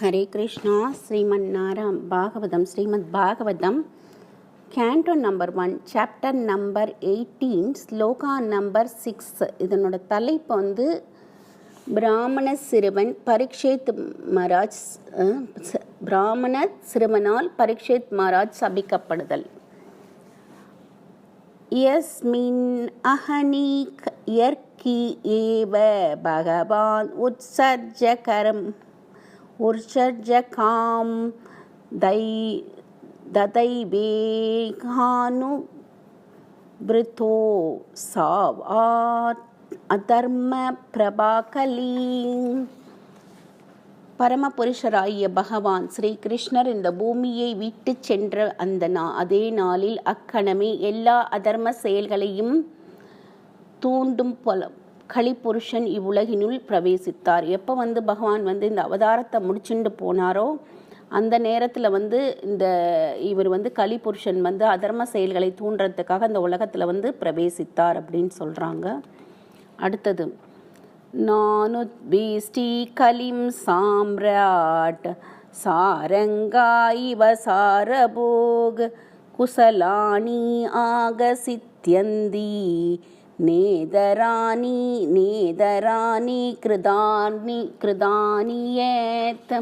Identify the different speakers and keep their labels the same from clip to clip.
Speaker 1: Hare Krishna, Srimad Naram Bhagavatam, Srimad Bhagavatam, Canto number 1, chapter number 18, shloka number 6. இதனோட தலைப்பு வந்து பிராமண சிறுவன் பரீட்சித் மகாராஜ் பிராமண சிறுவனால் பரீட்சித் மகாராஜ் சபிக்கப்படுதல். யஸ்மின் அஹனீக் யர்க்கி ஏவ பகவான் உத்சர்ஜகரம் உர்ஜகாம் ததைவேகானு பிருத்தோ சாவாத் அதர்ம பிரபாகலீ. பரமபுருஷராகிய பகவான் ஸ்ரீ கிருஷ்ணர் இந்த பூமியை விட்டு சென்ற அதே நாளில் அக்கணமே எல்லா அதர்ம செயல்களையும் தூண்டும் கலிபுருஷன் இவ்வுலகினுள் பிரவேசித்தார். எப்போ பகவான் இந்த அவதாரத்தை முடிச்சுட்டு போனாரோ அந்த நேரத்தில் இவர் கலிபுருஷன் அதர்ம செயல்களை தூண்டுறதுக்காக அந்த உலகத்தில் பிரவேசித்தார் அப்படின்னு சொல்கிறாங்க. அடுத்தது நானுத்பீஷ்டி கலிம் சாம்ராட் சாரங்காயிவ சாரபோக் குசலானி ஆகசித்யந்தி நேதராணி கிருதானியேத்.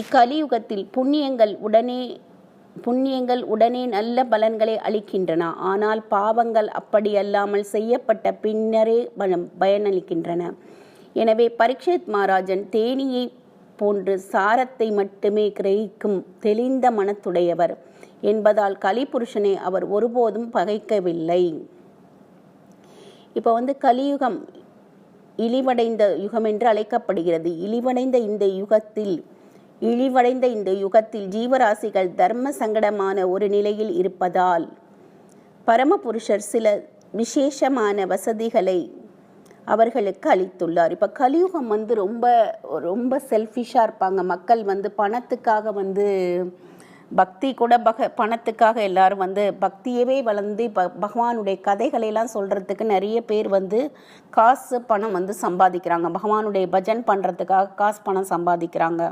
Speaker 1: இக்கலியுகத்தில் புண்ணியங்கள் உடனே நல்ல பலன்களை அளிக்கின்றன. ஆனால் பாவங்கள் அப்படியல்லாமல் செய்யப்பட்ட பின்னரே பயனளிக்கின்றன. எனவே பரீட்சித் மகாராஜன் தேனியை போன்று சாரத்தை மட்டுமே கிரகிக்கும் தெளிந்த மனத்துடையவர் என்பதால் கலிபுருஷனை அவர் ஒருபோதும் பகைக்கவில்லை. இப்போ கலியுகம் இழிவடைந்த யுகம் என்று அழைக்கப்படுகிறது. இழிவடைந்த இந்த யுகத்தில் ஜீவராசிகள் தர்ம சங்கடமான ஒரு நிலையில் இருப்பதால் பரமபுருஷர் சில விசேஷமான வசதிகளை அவர்களுக்கு அளித்துள்ளார். இப்போ கலியுகம் ரொம்ப ரொம்ப செல்ஃபிஷாக இருப்பாங்க. மக்கள் பணத்துக்காக பக்தி கூட பணத்துக்காக எல்லாரும் பக்தியவே வளர்ந்து பகவானுடைய கதைகளெல்லாம் சொல்கிறதுக்கு நிறைய பேர் காசு பணம் சம்பாதிக்கிறாங்க. பகவானுடைய பஜன் பண்ணுறதுக்காக பணம் சம்பாதிக்கிறாங்க.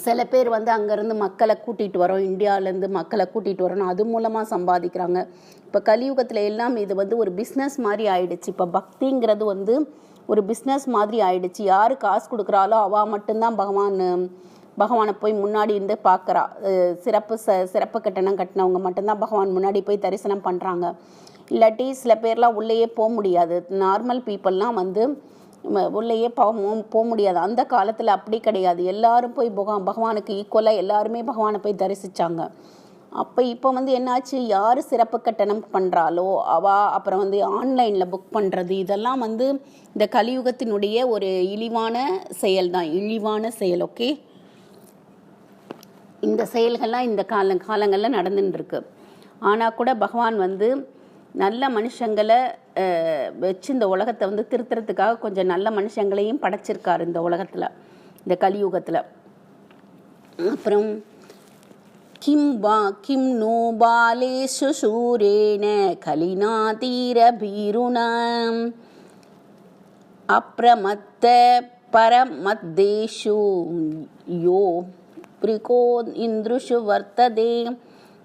Speaker 1: சில பேர் அங்கேருந்து மக்களை கூட்டிகிட்டு வரோம், இந்தியாவிலேருந்து மக்களை கூட்டிகிட்டு வரோம், அது மூலமாக சம்பாதிக்கிறாங்க. இப்போ கலியுகத்தில் எல்லாம் இது ஒரு பிஸ்னஸ் மாதிரி ஆயிடுச்சு. இப்போ பக்திங்கிறது ஒரு பிஸ்னஸ் மாதிரி ஆயிடுச்சு. யார் காசு கொடுக்குறாலோ அவள் மட்டும்தான் பகவானை போய் முன்னாடி பார்க்குறா. சிறப்பு கட்டணம் கட்டினவங்க மட்டும்தான் பகவான் முன்னாடி போய் தரிசனம் பண்ணுறாங்க. இல்லாட்டி சில பேர்லாம் உள்ளேயே போக முடியாது. நார்மல் பீப்புளெலாம் உள்ளேயே போக முடியாது. அந்த காலத்தில் அப்படி கிடையாது. எல்லாரும் போய் பகவானுக்கு ஈக்குவலாக எல்லாருமே பகவானை போய் தரிசித்தாங்க. அப்போ இப்போ என்னாச்சு, யார் சிறப்பு கட்டணம் பண்ணுறாலோ அப்புறம் ஆன்லைனில் புக் பண்ணுறது, இதெல்லாம் இந்த கலியுகத்தினுடைய ஒரு இழிவான செயல் தான். இழிவான செயல். ஓகே, இந்த செயல்கள்லாம் இந்த காலங்களில் நடந்துட்டுருக்கு. ஆனால் கூட பகவான் நல்ல மனுஷங்களை வச்சு இந்த உலகத்தை திருத்துறதுக்காக கொஞ்சம் நல்ல மனுஷங்களையும் படைச்சிருக்காரு இந்த உலகத்தில், இந்த கலியுகத்தில். அப்புறம் கிம் நோ பாலேஷு சூரேன கலினா தீர பீருணம் அப்ரமத்த பரமத்தேஷு யோ பிரிகோ இந்திருஷு வர்த்ததே.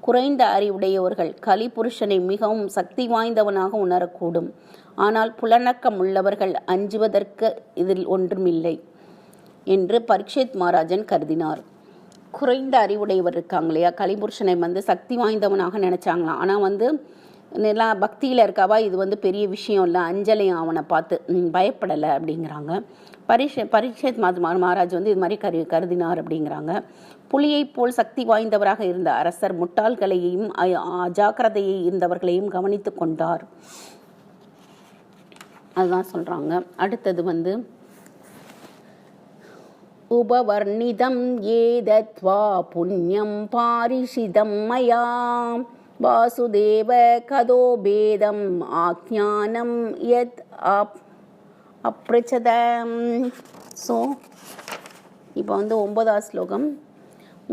Speaker 1: குறைந்த அறிவுடையவர்கள் கலிபுருஷனை மிகவும் சக்தி வாய்ந்தவனாக உணரக்கூடும். ஆனால் புலனக்கம் உள்ளவர்கள் அஞ்சுவதற்கு இதில் ஒன்றுமில்லை என்று பரீட்சித் மகாராஜன் கருதினார். குறைந்த அறிவுடையவர் இருக்காங்க இல்லையா, கலிபுருஷனை சக்தி வாய்ந்தவனாக நினைச்சாங்களாம். ஆனால் நல்லா பக்தியில் இருக்காவா இது பெரிய விஷயம் இல்லை, அஞ்சலையும் அவனை பார்த்து பயப்படலை அப்படிங்கிறாங்க. பரீட்சித் மகாராஜ் இது மாதிரி கருதினார் அப்படிங்கிறாங்க. புலியை போல் சக்தி வாய்ந்தவராக இருந்த அரசர் முட்டாள்களையும் அஜாக்கிரதையை இருந்தவர்களையும் கவனித்து கொண்டார். அதுதான் சொல்கிறாங்க. அடுத்தது உபவர்ணிதம் ஏதத்வா புண்ணியம் பாரிஷிதம் மயா வாசுதேவ கதோபேதம் ஆக்ஞானம் யத் அப்ரச்சதம். ஸோ இப்போ 9வது ஸ்லோகம்.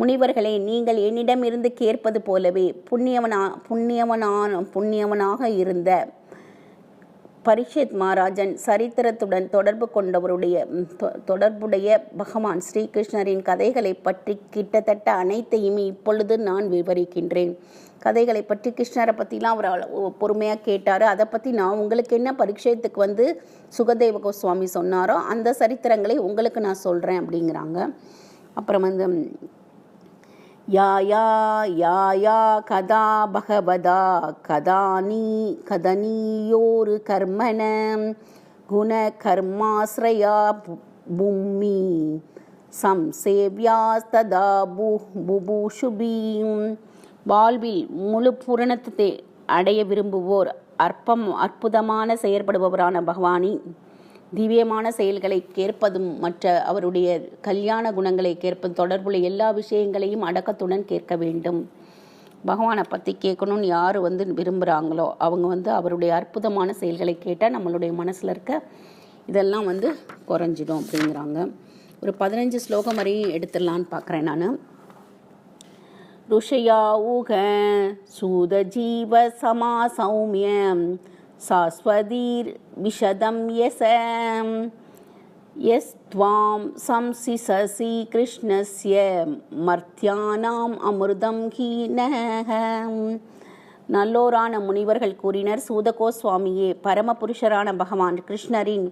Speaker 1: முனிவர்களே, நீங்கள் என்னிடமிருந்து கேட்பது போலவே புண்ணியவனாக இருந்த பரீட்சித் மகாராஜன் சரித்திரத்துடன் தொடர்புடைய பகவான் ஸ்ரீகிருஷ்ணரின் கதைகளை பற்றி கிட்டத்தட்ட அனைத்தையுமே இப்பொழுது நான் விவரிக்கின்றேன். கதைகளை பற்றி கிருஷ்ணரை பற்றிலாம் அவர் பொறுமையாக கேட்டார். அதை பற்றி நான் உங்களுக்கு என்ன பரீட்சத்துக்கு சுகதேவ கோஸ்வாமி சொன்னாரோ அந்த சரித்திரங்களை உங்களுக்கு நான் சொல்கிறேன் அப்படிங்கிறாங்க. அப்புறம் யா யா யா யா கதா பகவதா கதனியோரு கர்மண குண கர்மாஸ்ரயா பூமி சம்சேவ்யாஸ்ததா புபூஷுபீம். வாழ்வில் முழு பூரணத்தை அடைய விரும்புவோர் அற்புதமான செயற்படுபவரான பகவானி திவ்யமான செயல்களை கேட்பதும் மற்ற அவருடைய கல்யாண குணங்களை கேட்பது தொடர்புள்ள எல்லா விஷயங்களையும் அடக்கத்துடன் கேட்க வேண்டும். பகவானை பற்றி கேட்கணும்னு யார் விரும்புகிறாங்களோ அவங்க அவருடைய அற்புதமான செயல்களை கேட்டால் நம்மளுடைய மனசில் இருக்க இதெல்லாம் குறைஞ்சிடும் அப்படிங்கிறாங்க. ஒரு 15 ஸ்லோகம் வரையும் எடுத்துடலான்னு பார்க்குறேன் நான். ருஷயா ஊக சூதஜீவ சமா சௌமியம் சாஸ்வதீர் விஷதம் யஸ்த்வாம் சம்சிசசி கிருஷ்ணஸ்ய மர்த்தியானாம் அமிர்தம் ஹீனஹ. நல்லோரான முனிவர்கள் கூறினர், சூத கோஸ்வாமியே, பரமபுருஷரான பகவான் கிருஷ்ணரின்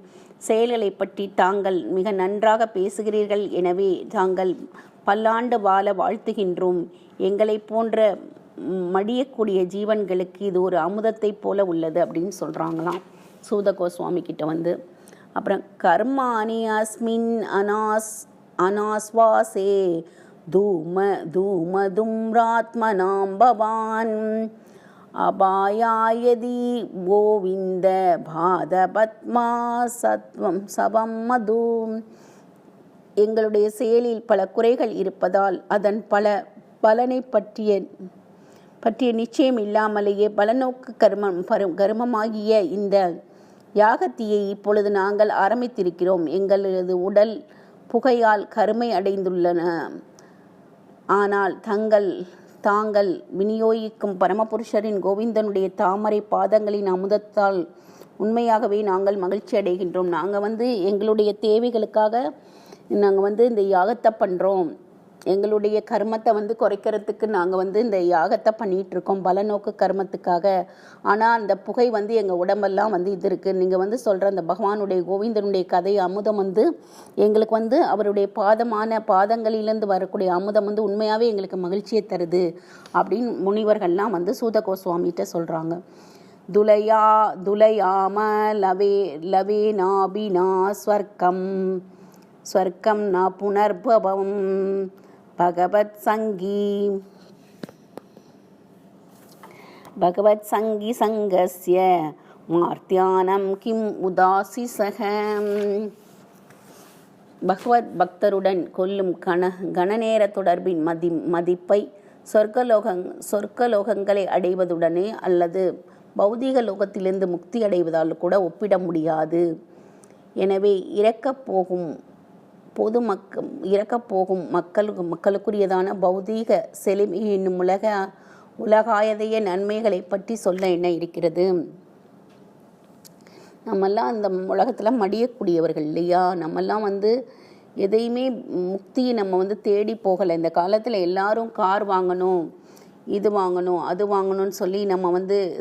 Speaker 1: செயல்களை பற்றி தாங்கள் மிக நன்றாக பேசுகிறீர்கள். எனவே தாங்கள் பல்லாண்டு வாழ வாழ்த்துகின்றோம். எங்களை போன்ற மடியக்கூடிய ஜீவன்களுக்கு இது ஒரு அமுதத்தை போல உள்ளது அப்படின்னு சொல்கிறாங்களாம் சூத கோஸ்வாமி கிட்ட. அப்புறம் கர்மானி அஸ்மின் அனாஸ்வாசே தூமதும்ராத்மனாம் பவான் அபாயாயதி கோவிந்த பாதபத்மா சத்வம் சவம் மது. எங்களுடைய செயலில் பல குறைகள் இருப்பதால் அதன் பலனை பற்றிய நிச்சயம் இல்லாமலேயே பலநோக்கு கர்மமாகிய இந்த யாகத்தியை இப்பொழுது நாங்கள் ஆரம்பித்திருக்கிறோம். எங்களது உடல் புகையால் கருமை அடைந்துள்ளன. ஆனால் தாங்கள் விநியோகிக்கும் பரமபுருஷரின் கோவிந்தனுடைய தாமரை பாதங்களின் அமுதத்தால் உண்மையாகவே நாங்கள் மகிழ்ச்சி அடைகின்றோம். நாங்கள் எங்களுடைய தேவைகளுக்காக நாங்கள் இந்த யாகத்தை பண்ணுறோம். எங்களுடைய கர்மத்தை குறைக்கிறதுக்கு நாங்கள் இந்த யாகத்தை பண்ணிகிட்ருக்கோம் பலநோக்கு கர்மத்துக்காக. ஆனால் அந்த புகை எங்கள் உடம்பெல்லாம் இது இருக்குது. நீங்கள் சொல்கிற அந்த பகவானுடைய கோவிந்தனுடைய கதை அமுதம் எங்களுக்கு அவருடைய பாதங்களிலிருந்து வரக்கூடிய அமுதம் உண்மையாகவே எங்களுக்கு மகிழ்ச்சியை தருது அப்படின்னு முனிவர்கள்லாம் சூத கோஸ்வாமிகிட்ட சொல்கிறாங்க. துலயாம லவே நாபினா ஸ்வர்க்கம் ந புனர்பவம் பகவத் சங்கி சங்கஸ்ய மார்த்தியானம் கிம் உதாசிசக. பகவத் பக்தருடன் கொள்ளும் கணநேர தொடர்பின் மதிப்பை சொர்க்கலோகங்களை அடைவதுடனே அல்லது பௌதீக லோகத்திலிருந்து முக்தி அடைவதால் கூட ஒப்பிட முடியாது. எனவே இறக்கப்போகும் மக்களுக்குரியதான பௌதீக செழுமை என்னும் உலகாயதைய நன்மைகளை பற்றி சொல்ல என்ன இருக்கிறது? நம்மெல்லாம் அந்த உலகத்தில் மடியக்கூடியவர்கள் இல்லையா? நம்மெல்லாம் எதையுமே முக்தியை நம்ம தேடி போகலை. இந்த காலத்தில் எல்லாரும் கார் வாங்கணும், இது வாங்கணும், அது வாங்கணும்னு சொல்லி நம்ம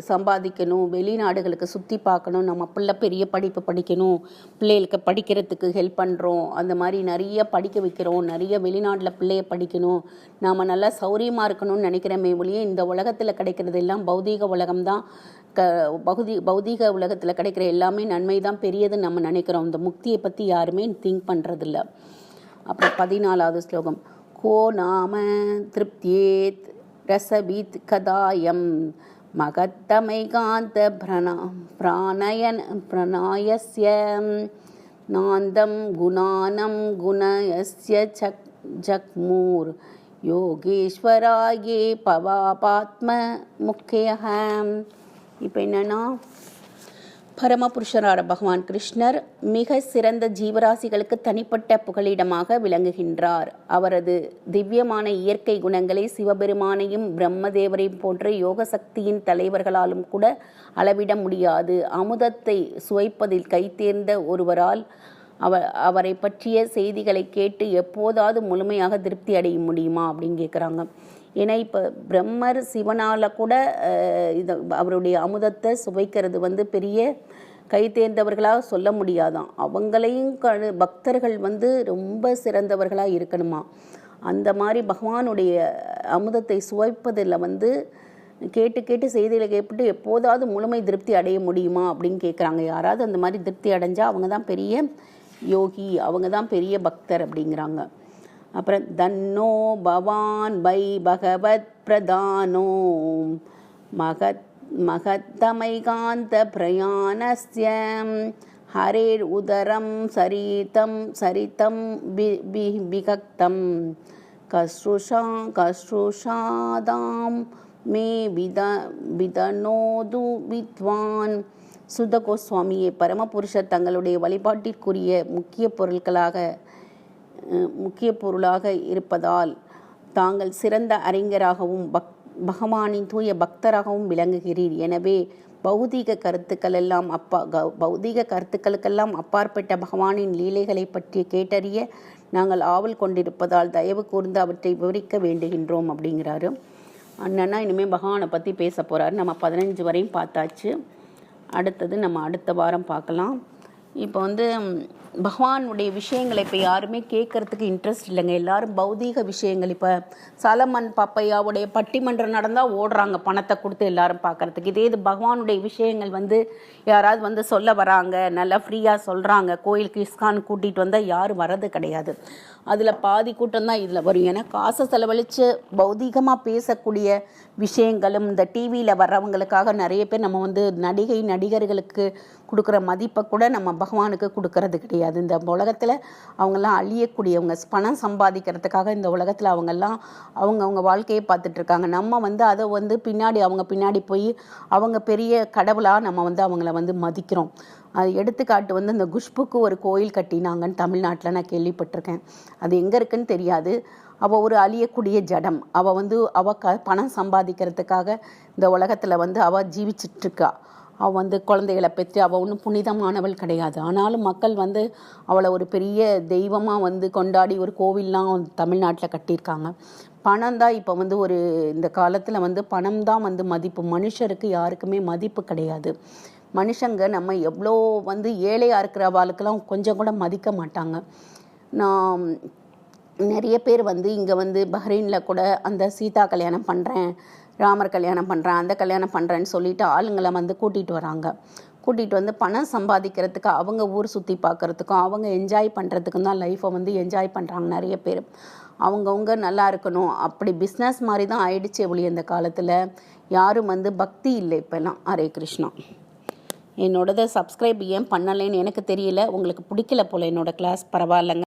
Speaker 1: சம்பாதிக்கணும், வெளிநாடுகளுக்கு சுற்றி பார்க்கணும், நம்ம பிள்ளை பெரிய படிப்பு படிக்கணும், பிள்ளைகளுக்கு படிக்கிறதுக்கு ஹெல்ப் பண்ணுறோம், அந்த மாதிரி நிறைய படிக்க வைக்கிறோம், நிறைய வெளிநாட்டில் பிள்ளைய படிக்கணும், நாம் நல்லா சௌரியமாக இருக்கணும்னு நினைக்கிறோமே ஒழிய இந்த உலகத்தில் கிடைக்கிறது எல்லாம் பௌதீக உலகம்தான். பௌதீக உலகத்தில் கிடைக்கிற எல்லாமே நன்மை தான் பெரியதுன்னு நம்ம நினைக்கிறோம். இந்த முக்தியை பற்றி யாருமே திங்க் பண்ணுறதில்ல. அப்புறம் 14வது ஸ்லோகம். கோ நாம திருப்தியேத் ரசபீத் கதாயம் மகத்தமைகாந்த பிராணாயஸ்ய நாந்தம் குணானம் குணயஸ்ய ஜக்மூர் யோகேஸ்வராயே பவாபாத்ம முக்கிய. இப்போ என்னன்னா பரமபுருஷரான பகவான் கிருஷ்ணர் மிக சிறந்த ஜீவராசிகளுக்கு தனிப்பட்ட புகலிடமாக விளங்குகின்றார். அவரது திவ்யமான இயற்கை குணங்களை சிவபெருமானையும் பிரம்மதேவரையும் போன்ற யோக சக்தியின் தலைவர்களாலும் கூட அளவிட முடியாது. அமுதத்தை சுவைப்பதில் கைதேர்ந்த ஒருவரால் அவரை பற்றிய செய்திகளை கேட்டு எப்போதாவது முழுமையாக திருப்தி அடைய முடியுமா அப்படின்னு கேட்குறாங்க. ஏன்னா இப்போ பிரம்மர் சிவனால் கூட இது அவருடைய அமுதத்தை சுவைக்கிறது வந்து பெரிய கை தேர்ந்தவர்களாக சொல்ல முடியாதான். அவங்களையும் பக்தர்கள் வந்து ரொம்ப சிறந்தவர்களாக இருக்கணுமா. அந்த மாதிரி பகவானுடைய அமுதத்தை சுவைப்பதில் வந்து கேட்டு கேட்டு செய்திகளை கேட்டு எப்போதாவது முழுமை திருப்தி அடைய முடியுமா அப்படின்னு கேட்குறாங்க. யாராவது அந்த மாதிரி திருப்தி அடைஞ்சால் அவங்க தான் பெரிய யோகி, அவங்க தான் பெரிய பக்தர் அப்படிங்கிறாங்க. அப்புறம் தன்னோ பவான் பை பகவத் பிரதானோ மகத்தமைகாந்த பிரயாணஸ்யம் ஹரேர் உதரம் சரிதம் விகக்தம் கஸ்ருஷாதாம் மே விதனோது வித்வான். சுத கோஸ்வாமியே பரமபுருஷர் தங்களுடைய வழிபாட்டிற்குரிய முக்கிய பொருளாக இருப்பதால் தாங்கள் சிறந்த அறிஞராகவும் பகவானின் தூய பக்தராகவும் விளங்குகிறீர். எனவே பௌதீக கருத்துக்களுக்கெல்லாம் அப்பாற்பட்ட பகவானின் லீலைகளை பற்றி கேட்டறிய நாங்கள் ஆவல் கொண்டிருப்பதால் தயவு கூர்ந்து அவற்றை விவரிக்க வேண்டுகின்றோம் அப்படிங்கிறாரு. அண்ணனா இனிமேல் பகவானை பற்றி பேச போகிறாரு. நம்ம 15 வரையும் பார்த்தாச்சு. அடுத்தது நம்ம அடுத்த வாரம் பார்க்கலாம். இப்போ வந்து பகவானுடைய விஷயங்களை இப்போ யாருமே கேட்குறதுக்கு இன்ட்ரெஸ்ட் இல்லைங்க. எல்லாரும் பௌதீக விஷயங்கள், இப்போ சலமன் பாப்பையாவுடைய பட்டிமன்றம் நடந்தால் ஓடுறாங்க பணத்தை கொடுத்து எல்லாரும் பார்க்குறதுக்கு. இது பகவானுடைய விஷயங்கள் வந்து யாராவது வந்து சொல்ல வராங்க, நல்லா ஃப்ரீயாக சொல்கிறாங்க, கோயிலுக்கு இஸ்கான் கூட்டிகிட்டு வந்தால் யாரும் வர்றது கிடையாது. அதில் பாதி கூட்டம் தான் இதில் வரும். ஏன்னா காசை செலவழித்து பௌதீகமாக பேசக்கூடிய விஷயங்களும் இந்த டிவியில் வர்றவங்களுக்காக நிறைய பேர் நம்ம வந்து நடிகர்களுக்கு கொடுக்குற மதிப்பை கூட நம்ம பகவானுக்கு கொடுக்கறது கிடையாது. இந்த உலகத்தில் அவங்கெல்லாம் அழியக்கூடியவங்க, பணம் சம்பாதிக்கிறதுக்காக இந்த உலகத்தில் அவங்கவுங்க வாழ்க்கையை பார்த்துட்ருக்காங்க. நம்ம வந்து அதை வந்து அவங்க பின்னாடி போய் அவங்க பெரிய கடவுளாக நம்ம வந்து அவங்கள வந்து மதிக்கிறோம். அது எடுத்துக்காட்டு வந்து இந்த குஷ்புக்கு ஒரு கோயில் கட்டினாங்கன்னு தமிழ்நாட்டில் நான் கேள்விப்பட்டிருக்கேன். அது எங்கே இருக்குன்னு தெரியாது. அவள் ஒரு அழியக்கூடிய ஜடம். அவள் பணம் சம்பாதிக்கிறதுக்காக இந்த உலகத்தில் வந்து அவள் ஜீவிச்சிட்ருக்கா. அவள் வந்து குழந்தைகளை பெற்று அவள் ஒன்றும் புனிதமானவள் கிடையாது. ஆனாலும் மக்கள் வந்து அவளை ஒரு பெரிய தெய்வமாக வந்து கொண்டாடி ஒரு கோவில்லாம் தமிழ்நாட்டில் கட்டியிருக்காங்க. பணம் தான் இப்போ வந்து இந்த காலத்தில் வந்து பணம் தான் வந்து மதிப்பு. மனுஷருக்கு யாருக்குமே மதிப்பு கிடையாது. மனுஷங்க நம்ம எவ்வளோ வந்து ஏழையாக இருக்கிறவாளுக்கெல்லாம் கொஞ்சம் கூட மதிக்க மாட்டாங்க. நான் நிறைய பேர் வந்து இங்கே வந்து பஹ்ரைனில் கூட அந்த சீதா கல்யாணம் பண்ணுறேன், ராமர் கல்யாணம் பண்ணுறேன், அந்த கல்யாணம் பண்ணுறேன்னு சொல்லிட்டு ஆளுங்களை வந்து கூட்டிகிட்டு வராங்க. கூட்டிகிட்டு வந்து பணம் சம்பாதிக்கிறதுக்கு, அவங்க ஊர் சுற்றி பார்க்குறதுக்கும், அவங்க என்ஜாய் பண்ணுறதுக்கும் தான் லைஃப்பை வந்து என்ஜாய் பண்ணுறாங்க நிறைய பேர். அவங்கவுங்க நல்லா இருக்கணும் அப்படி பிஸ்னஸ் மாதிரி தான் ஆயிடுச்சு ஒழிய இந்த காலத்தில். யாரும் வந்து பக்தி இல்லை இப்போல்லாம். ஹரே கிருஷ்ணா. என்னோடதை சப்ஸ்கிரைப் ஏன் பண்ணலைன்னு எனக்கு தெரியல. உங்களுக்கு பிடிக்கல போல் என்னோடய கிளாஸ். பரவாயில்லைங்க.